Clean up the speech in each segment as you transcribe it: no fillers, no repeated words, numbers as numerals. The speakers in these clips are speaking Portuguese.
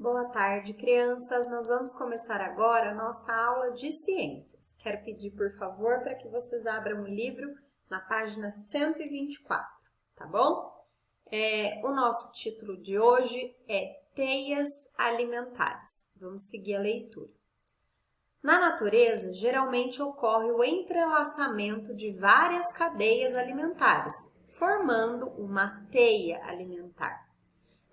boa tarde, crianças. Nós vamos começar agora a nossa aula de ciências. Quero pedir, por favor, para que vocês abram o livro na página 124, tá bom? O nosso título de hoje é Teias Alimentares. Vamos seguir a leitura. Na natureza, geralmente ocorre o entrelaçamento de várias cadeias alimentares, formando uma teia alimentar.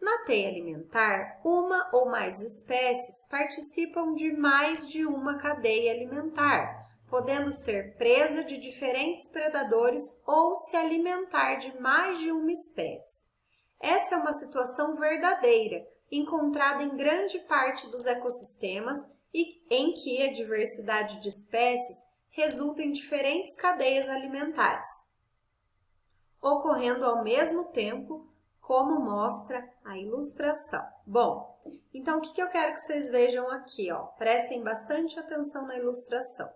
Na teia alimentar, uma ou mais espécies participam de mais de uma cadeia alimentar, podendo ser presa de diferentes predadores ou se alimentar de mais de uma espécie. Essa é uma situação verdadeira, encontrada em grande parte dos ecossistemas e em que a diversidade de espécies resulta em diferentes cadeias alimentares, ocorrendo ao mesmo tempo, como mostra a ilustração. Bom, então o que eu quero que vocês vejam aqui, ó? Prestem bastante atenção na ilustração.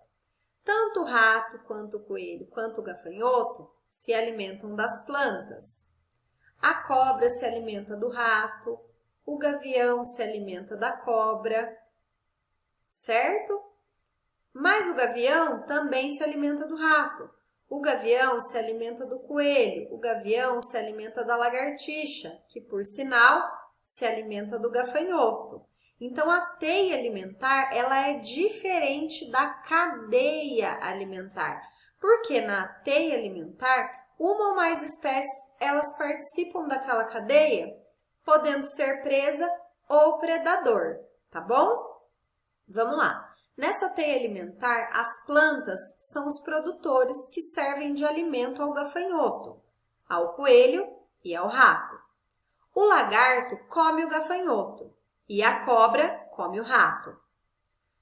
Tanto o rato, quanto o coelho, quanto o gafanhoto se alimentam das plantas. A cobra se alimenta do rato, o gavião se alimenta da cobra, certo? Mas o gavião também se alimenta do rato. O gavião se alimenta do coelho, o gavião se alimenta da lagartixa, que, por sinal, se alimenta do gafanhoto. Então, a teia alimentar, ela é diferente da cadeia alimentar, porque na teia alimentar, uma ou mais espécies, elas participam daquela cadeia, podendo ser presa ou predador, tá bom? Vamos lá. Nessa teia alimentar, as plantas são os produtores que servem de alimento ao gafanhoto, ao coelho e ao rato. O lagarto come o gafanhoto e a cobra come o rato.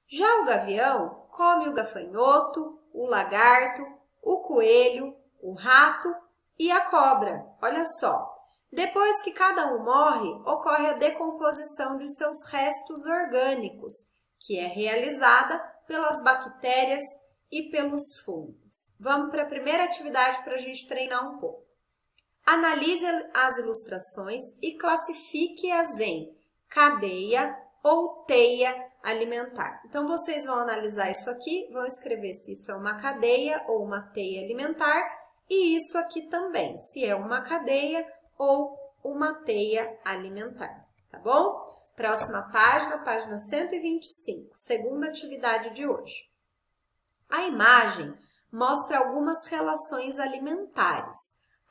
Já o gavião come o gafanhoto, o lagarto, o coelho, o rato e a cobra. Olha só, depois que cada um morre, ocorre a decomposição de seus restos orgânicos, que é realizada pelas bactérias e pelos fungos. Vamos para a primeira atividade para a gente treinar um pouco. Analise as ilustrações e classifique-as em cadeia ou teia alimentar. Então, vocês vão analisar isso aqui, vão escrever se isso é uma cadeia ou uma teia alimentar e isso aqui também, se é uma cadeia ou uma teia alimentar, tá bom? Próxima página, página 125, segunda atividade de hoje. A imagem mostra algumas relações alimentares.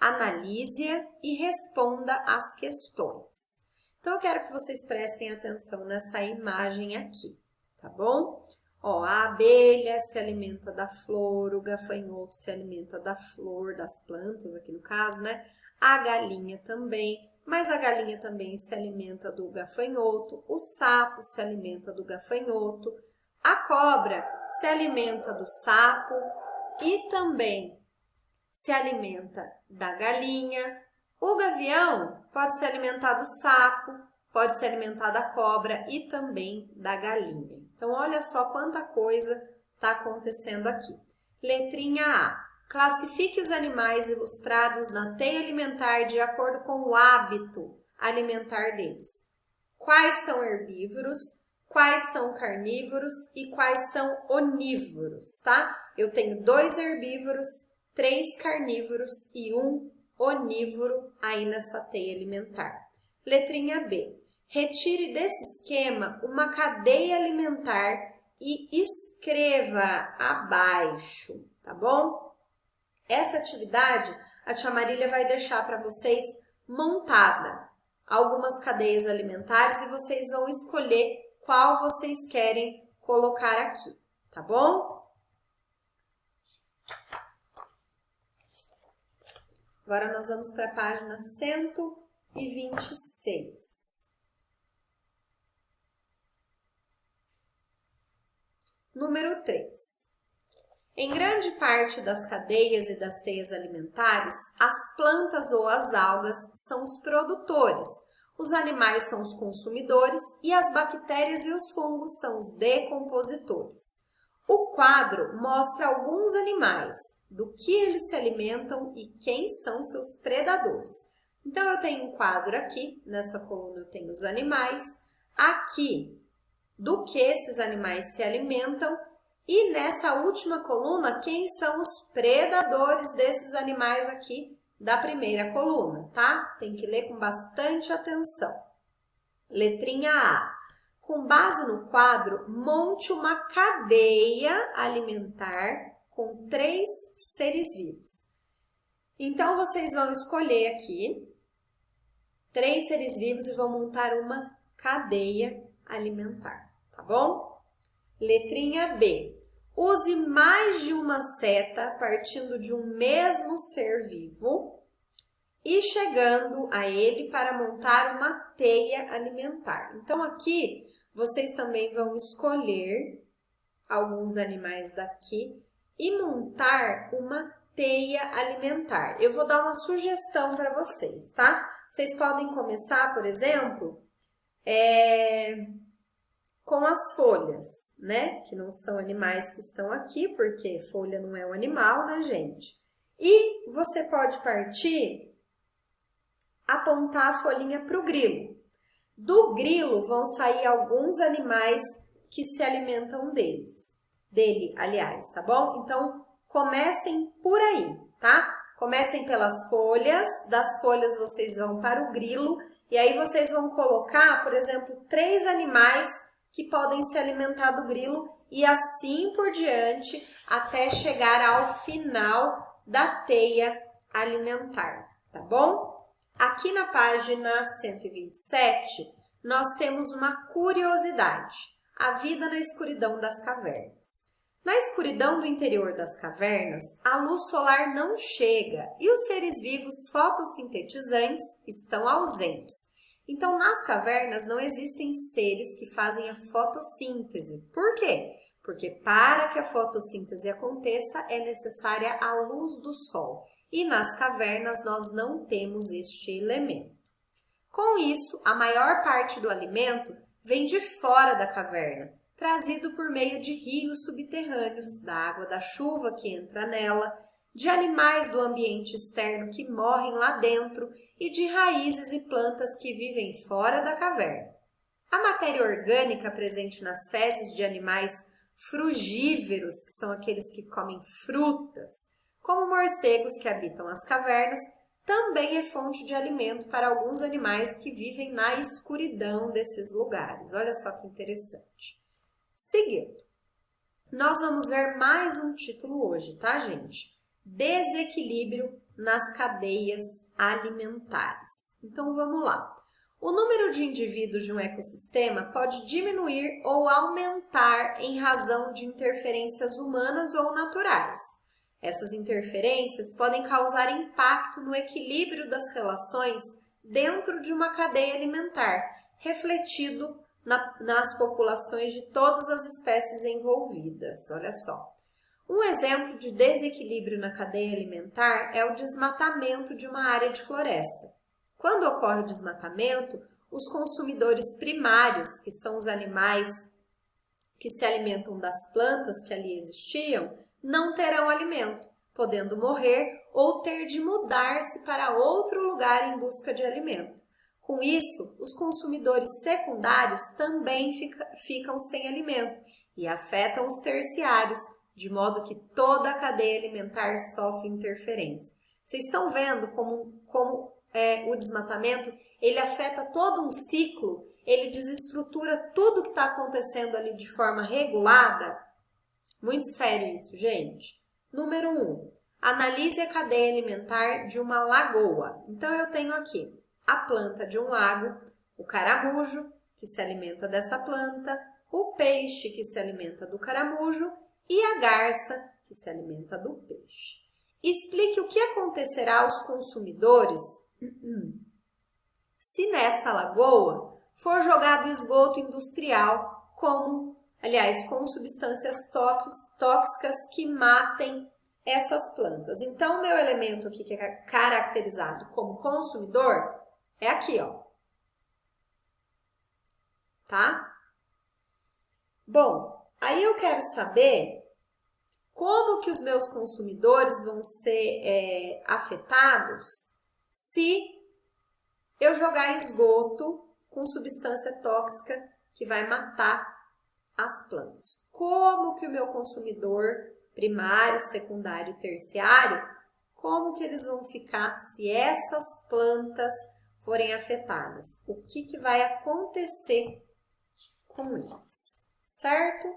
Analise-a e responda às questões. Então, eu quero que vocês prestem atenção nessa imagem aqui, tá bom? Ó, a abelha se alimenta da flor, o gafanhoto se alimenta da flor, das plantas, aqui no caso, né? A galinha também. Mas a galinha também se alimenta do gafanhoto, o sapo se alimenta do gafanhoto, a cobra se alimenta do sapo e também se alimenta da galinha. O gavião pode se alimentar do sapo, pode se alimentar da cobra e também da galinha. Então, olha só quanta coisa está acontecendo aqui. Letrinha A. Classifique os animais ilustrados na teia alimentar de acordo com o hábito alimentar deles. Quais são herbívoros, quais são carnívoros e quais são onívoros, tá? Eu tenho 2 herbívoros, 3 carnívoros e 1 onívoro aí nessa teia alimentar. Letrinha B. Retire desse esquema uma cadeia alimentar e escreva abaixo, tá bom? Essa atividade, a tia Marília vai deixar para vocês montada algumas cadeias alimentares e vocês vão escolher qual vocês querem colocar aqui, tá bom? Agora nós vamos para a página 126. Número 3. Em grande parte das cadeias e das teias alimentares, as plantas ou as algas são os produtores, os animais são os consumidores e as bactérias e os fungos são os decompositores. O quadro mostra alguns animais, do que eles se alimentam e quem são seus predadores. Então, eu tenho um quadro aqui, nessa coluna eu tenho os animais, aqui do que esses animais se alimentam e nessa última coluna, quem são os predadores desses animais aqui da primeira coluna, tá? Tem que ler com bastante atenção. Letrinha A. Com base no quadro, monte uma cadeia alimentar com 3 seres vivos. Então, vocês vão escolher aqui 3 seres vivos e vão montar uma cadeia alimentar, tá bom? Letrinha B. Use mais de uma seta partindo de um mesmo ser vivo e chegando a ele para montar uma teia alimentar. Então, aqui, vocês também vão escolher alguns animais daqui e montar uma teia alimentar. Eu vou dar uma sugestão para vocês, tá? Vocês podem começar, por exemplo, com as folhas, né? Que não são animais que estão aqui, porque folha não é um animal, né, gente? E você pode partir, apontar a folhinha para o grilo. Do grilo vão sair alguns animais que se alimentam dele, aliás, tá bom? Então, comecem por aí, tá? Comecem pelas folhas, das folhas vocês vão para o grilo, e aí vocês vão colocar, por exemplo, 3 animais que podem se alimentar do grilo, e assim por diante, até chegar ao final da teia alimentar, tá bom? Aqui na página 127, nós temos uma curiosidade, a vida na escuridão das cavernas. Na escuridão do interior das cavernas, a luz solar não chega e os seres vivos fotossintetizantes estão ausentes. Então, nas cavernas não existem seres que fazem a fotossíntese. Por quê? Porque para que a fotossíntese aconteça é necessária a luz do sol. E nas cavernas nós não temos este elemento. Com isso, a maior parte do alimento vem de fora da caverna, trazido por meio de rios subterrâneos, da água da chuva que entra nela, de animais do ambiente externo que morrem lá dentro e de raízes e plantas que vivem fora da caverna. A matéria orgânica presente nas fezes de animais frugívoros, que são aqueles que comem frutas, como morcegos que habitam as cavernas, também é fonte de alimento para alguns animais que vivem na escuridão desses lugares. Olha só que interessante. Seguindo, nós vamos ver mais um título hoje, tá, gente? Desequilíbrio nas cadeias alimentares. Então, vamos lá. O número de indivíduos de um ecossistema pode diminuir ou aumentar em razão de interferências humanas ou naturais. Essas interferências podem causar impacto no equilíbrio das relações dentro de uma cadeia alimentar, refletido nas populações de todas as espécies envolvidas. Olha só. Um exemplo de desequilíbrio na cadeia alimentar é o desmatamento de uma área de floresta. Quando ocorre o desmatamento, os consumidores primários, que são os animais que se alimentam das plantas que ali existiam, não terão alimento, podendo morrer ou ter de mudar-se para outro lugar em busca de alimento. Com isso, os consumidores secundários também ficam sem alimento e afetam os terciários, de modo que toda a cadeia alimentar sofre interferência. Vocês estão vendo como o desmatamento ele afeta todo um ciclo, ele desestrutura tudo que está acontecendo ali de forma regulada? Muito sério isso, gente. Número 1. Analise a cadeia alimentar de uma lagoa. Então, eu tenho aqui a planta de um lago, o caramujo, que se alimenta dessa planta, o peixe, que se alimenta do caramujo, e a garça, que se alimenta do peixe. Explique o que acontecerá aos consumidores se nessa lagoa for jogado esgoto industrial, com substâncias tóxicas que matem essas plantas. Então, meu elemento aqui que é caracterizado como consumidor é aqui, ó. Tá? Bom, aí eu quero saber como que os meus consumidores vão ser afetados se eu jogar esgoto com substância tóxica que vai matar as plantas. Como que o meu consumidor primário, secundário e terciário, como que eles vão ficar se essas plantas forem afetadas? O que vai acontecer com eles, certo?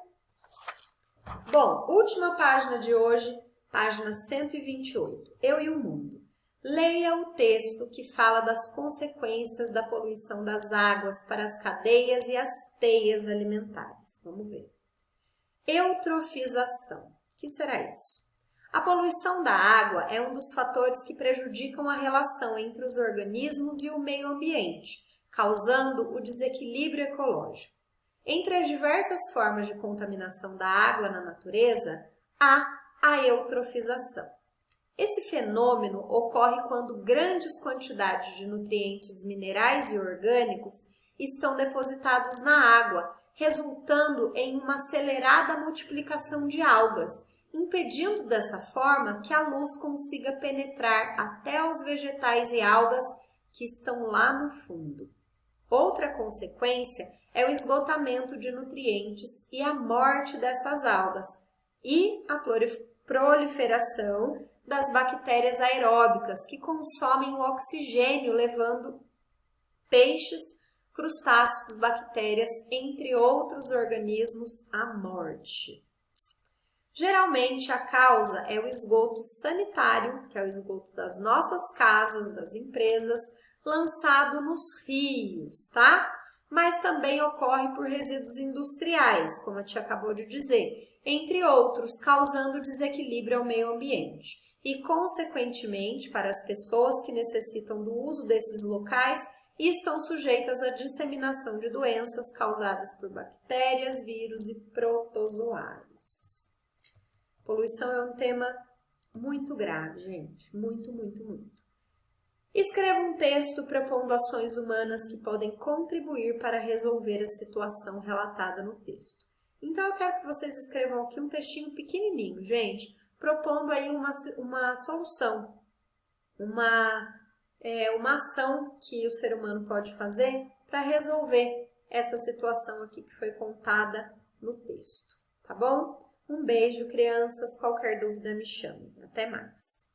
Bom, última página de hoje, página 128, Eu e o Mundo. Leia o texto que fala das consequências da poluição das águas para as cadeias e as teias alimentares. Vamos ver. Eutrofização. O que será isso? A poluição da água é um dos fatores que prejudicam a relação entre os organismos e o meio ambiente, causando o desequilíbrio ecológico. Entre as diversas formas de contaminação da água na natureza, há a eutrofização. Esse fenômeno ocorre quando grandes quantidades de nutrientes minerais e orgânicos estão depositados na água, resultando em uma acelerada multiplicação de algas, impedindo dessa forma que a luz consiga penetrar até os vegetais e algas que estão lá no fundo. Outra consequência é o esgotamento de nutrientes e a morte dessas algas e a proliferação das bactérias aeróbicas que consomem o oxigênio, levando peixes, crustáceos, bactérias, entre outros organismos à morte. Geralmente a causa é o esgoto sanitário, que é o esgoto das nossas casas, das empresas, lançado nos rios, tá? Mas também ocorre por resíduos industriais, como a tia acabou de dizer, entre outros, causando desequilíbrio ao meio ambiente. E, consequentemente, para as pessoas que necessitam do uso desses locais e estão sujeitas à disseminação de doenças causadas por bactérias, vírus e protozoários. Poluição é um tema muito grave, gente. Muito, muito, muito. Escreva um texto propondo ações humanas que podem contribuir para resolver a situação relatada no texto. Então, eu quero que vocês escrevam aqui um textinho pequenininho, gente, propondo aí uma solução, uma ação que o ser humano pode fazer para resolver essa situação aqui que foi contada no texto, tá bom? Um beijo, crianças. Qualquer dúvida me chame. Até mais.